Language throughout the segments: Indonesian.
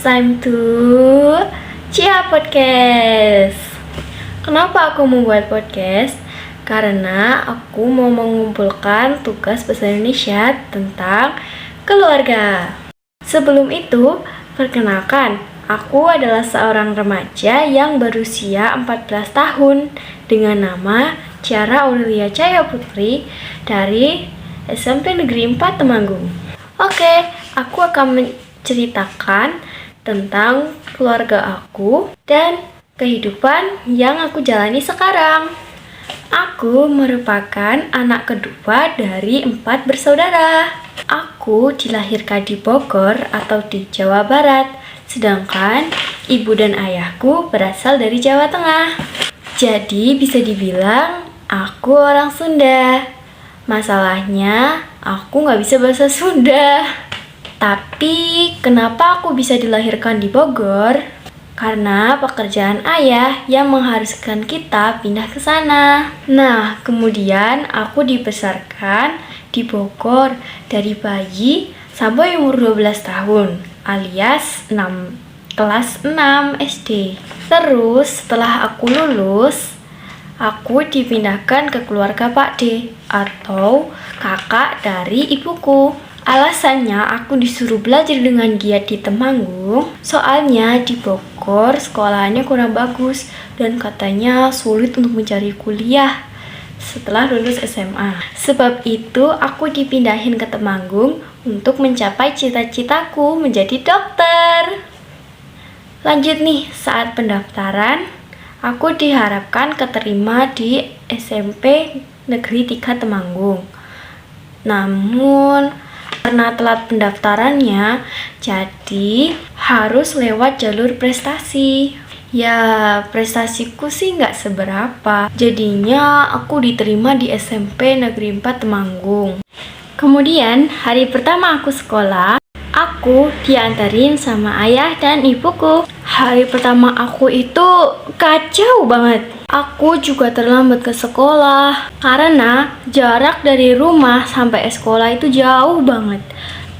time to Cia Podcast. Kenapa aku membuat podcast? Karena aku mau mengumpulkan tugas bahasa Indonesia tentang keluarga. Sebelum itu, perkenalkan, aku adalah seorang remaja yang berusia 14 tahun dengan nama Ciara Aurelia Cahaya Putri dari SMP Negeri 4 Temanggung. Oke, aku akan menceritakan tentang keluarga aku dan kehidupan yang aku jalani sekarang. Aku merupakan anak kedua dari 4 bersaudara. Aku dilahirkan di Bogor atau di Jawa Barat, sedangkan ibu dan ayahku berasal dari Jawa Tengah. Jadi bisa dibilang aku orang Sunda. Masalahnya aku nggak bisa bahasa Sunda. Tapi kenapa aku bisa dilahirkan di Bogor? Karena pekerjaan ayah yang mengharuskan kita pindah ke sana. Nah, kemudian aku dibesarkan di Bogor dari bayi sampai umur 12 tahun alias kelas 6 SD. Terus setelah aku lulus, aku dipindahkan ke keluarga Pak D atau kakak dari ibuku. Alasannya aku disuruh belajar dengan giat di Temanggung, soalnya di Bogor sekolahannya kurang bagus dan katanya sulit untuk mencari kuliah setelah lulus SMA. Sebab itu aku dipindahin ke Temanggung untuk mencapai cita-citaku menjadi dokter. Lanjut nih, saat pendaftaran, aku diharapkan keterima di SMP Negeri 3 Temanggung. Namun karena telat pendaftarannya, jadi harus lewat jalur prestasi. Ya, prestasiku sih nggak seberapa. Jadinya aku diterima di SMP Negeri 4 Temanggung. Kemudian, hari pertama aku sekolah, aku diantarin sama ayah dan ibuku. Hari pertama aku itu kacau banget. Aku juga terlambat ke sekolah karena jarak dari rumah sampai sekolah itu jauh banget.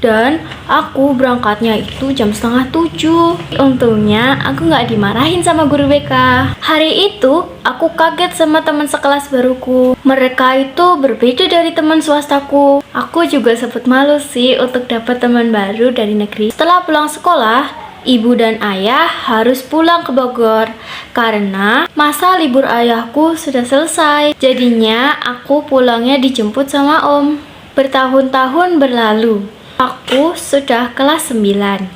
Dan aku berangkatnya itu jam 6:30. Untungnya aku nggak dimarahin sama guru BK. Hari itu aku kaget sama teman sekelas baruku. Mereka itu berbeda dari teman swastaku. Aku juga sempat malu sih untuk dapat teman baru dari negeri. Setelah pulang sekolah, ibu dan ayah harus pulang ke Bogor karena masa libur ayahku sudah selesai. Jadinya aku pulangnya dijemput sama om. Bertahun-tahun berlalu, aku sudah kelas 9.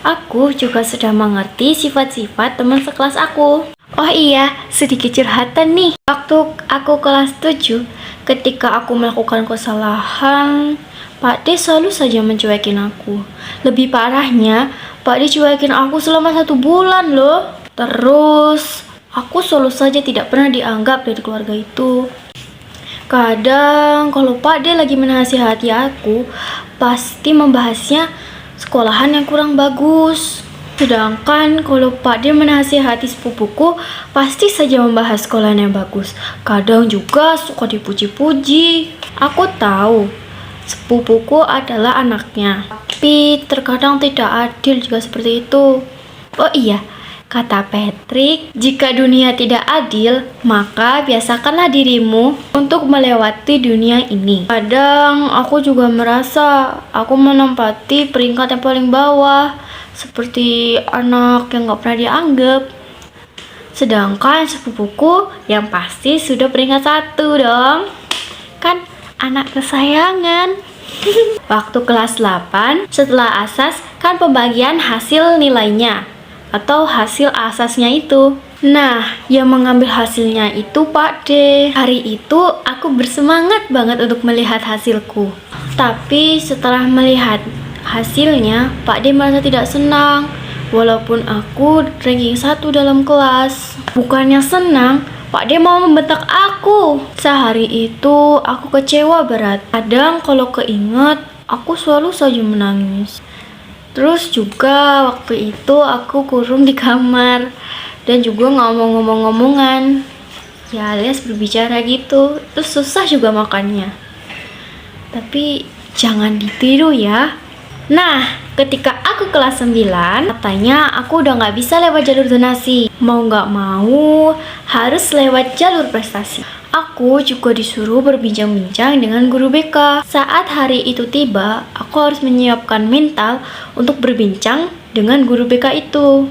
Aku juga sudah mengerti sifat-sifat teman sekelas aku. Oh iya, sedikit curhatan nih. Waktu aku kelas 7, ketika aku melakukan kesalahan, Pak D selalu saja mencuekin aku. Lebih parahnya, Pak D cuekin aku selama 1 bulan loh. Terus, aku selalu saja tidak pernah dianggap dari keluarga itu. Kadang, kalau Pak D lagi menasihati aku, pasti membahasnya sekolahan yang kurang bagus. Sedangkan kalau Pak D menasihati sepupuku, pasti saja membahas sekolahan yang bagus. Kadang juga suka dipuji-puji. Aku tahu sepupuku adalah anaknya, tapi terkadang tidak adil jika seperti itu. Oh iya, kata Patrick, jika dunia tidak adil, maka biasakanlah dirimu untuk melewati dunia ini. Kadang aku juga merasa aku menempati peringkat yang paling bawah, seperti anak yang gak pernah dianggap. Sedangkan sepupuku yang pasti sudah peringkat 1 dong. Kan anak kesayangan. Waktu kelas 8, setelah asas kan pembagian hasil nilainya atau hasil asasnya itu. Nah, yang mengambil hasilnya itu Pak D. Hari itu aku bersemangat banget untuk melihat hasilku. Tapi setelah melihat hasilnya, Pak D merasa tidak senang. Walaupun aku ranking 1 dalam kelas. Bukannya senang, Pak D mau membentak aku. Sehari itu aku kecewa berat. Kadang kalau keinget, aku selalu saja menangis. Terus juga waktu itu aku kurung di kamar dan juga ngomong-ngomongan. Ya alias berbicara gitu. Terus susah juga makannya. Tapi jangan ditiru ya. Nah, ketika aku kelas 9, katanya aku udah nggak bisa lewat jalur zonasi. Mau nggak mau, harus lewat jalur prestasi. Aku juga disuruh berbincang-bincang dengan guru BK. Saat hari itu tiba, aku harus menyiapkan mental untuk berbincang dengan guru BK itu.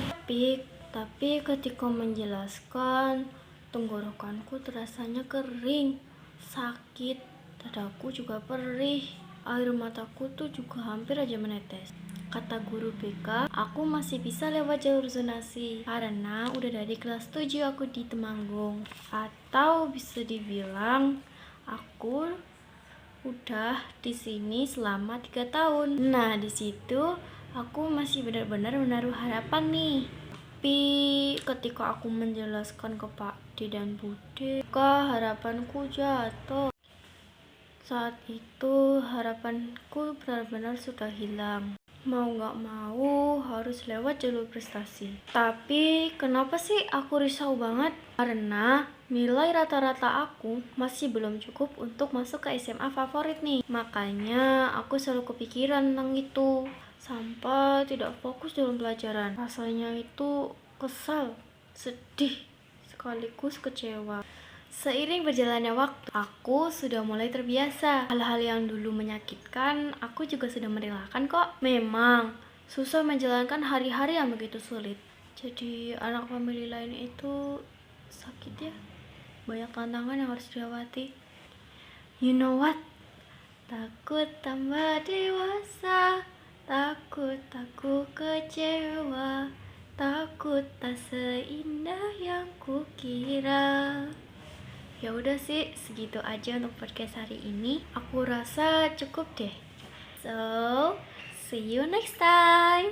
Tapi ketika menjelaskan, tenggorokanku terasanya kering, sakit, dadaku juga perih. Air mataku tuh juga hampir aja menetes. Kata guru BK, aku masih bisa lewat jalur zonasi karena udah dari kelas 7 aku di Temanggung. Atau bisa dibilang aku udah di sini selama 3 tahun. Nah, di situ aku masih benar-benar menaruh harapan nih. Tapi ketika aku menjelaskan ke Pak D dan Bude, harapanku jatuh. Saat itu harapanku benar-benar sudah hilang. Mau gak mau harus lewat jalur prestasi. Tapi kenapa sih aku risau banget? Karena nilai rata-rata aku masih belum cukup untuk masuk ke SMA favorit nih. Makanya aku selalu kepikiran tentang itu. Sampai tidak fokus dalam pelajaran. Rasanya itu kesal, sedih, sekaligus kecewa. Seiring berjalannya waktu, aku sudah mulai terbiasa. Hal-hal yang dulu menyakitkan, aku juga sudah merelakan kok. Memang, susah menjalankan hari-hari yang begitu sulit. Jadi, anak famili lain itu sakit ya. Banyak tantangan yang harus dilewati. You know what? Takut tambah dewasa, takut aku kecewa, takut tak seindah yang kukira. Ya udah sih, segitu aja untuk podcast hari ini. Aku rasa cukup deh. So, see you next time.